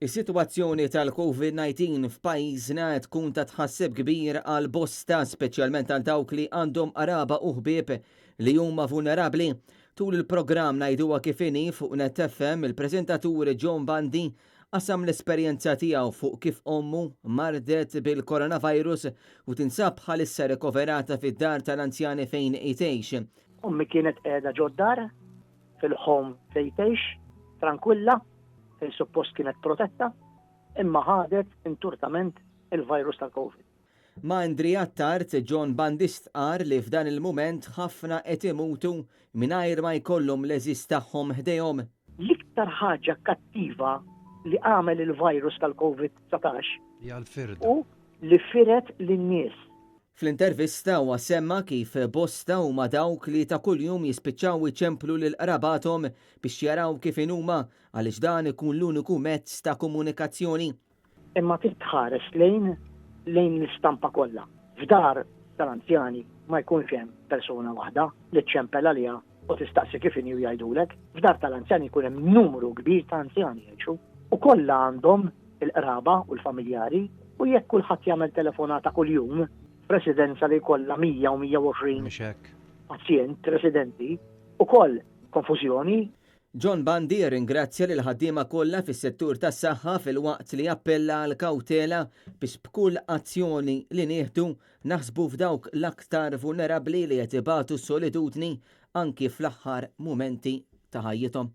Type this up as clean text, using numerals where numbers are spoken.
Is-sitwazzjoni tal-COVID-19 f'pajjiżna qed tkun ta' tħassib kbir għal bosta speċjalment għal dawk li għandhom qaraba u ħbieb li huma vulnerabbli. Tul il-programm ngħiduha kif inhi fuq Net FM il-preżentatur John Bandi qasam l-esperjenza tiegħu fuq kif ommu mardet bil-coronavirus u tinsab bħalissa rikoverata fid-dar tal-anzjani fejn tgħix. Ommi kienet qiegħda ġoddar fil-home fejn tgħix, tranquilla, fejn suppost kienet protetta, imma ħadet inturtament il-virus tal-COVID. Ma' Andrea Tart, John Bandi stqar li f'dan il-mument ħafna qed imutu mingħajr ma jkollhom l-eżis tagħhom ħdejhom. L-iktar ħaġa kattiva li għamel il-virus tal-COVID-19 u li firet lin-nies. Fl-intervista huwa semma kif bosta huma dawk li ta' kuljum jispiċċaw iċemplu lil qrabathom biex jaraw kif huma għaliex dan ikun l-uniku mezz ta' komunikazzjoni. Imma titħares lejn l-istampa kollha. F'dar tal-anzjani ma jkunx hemm persuna waħda li tċempel għaliha u tistaqsi kif inhi jgħidulek. F'dar tal-anzjani jkun hemm numru kbir ta' anzjani jgħixu u kollha għandhom il-qraba u l-familjari u jekk kulħadd jagħmel telefonata kuljum residenza li kollha 100 u 120 pazjent residenti u koll konfużjoni. John Bandi ringrazzja lil ħaddiema kollha fis-settur tas-saħħa fil-waqt li appella għal kawtela biex b'kull azzjoni li nieħdu naħsbu f'dawk l-aktar vulnerabbli li qed ibatu s-solitudni anki fl-aħħar mumenti ta' ħajjithom.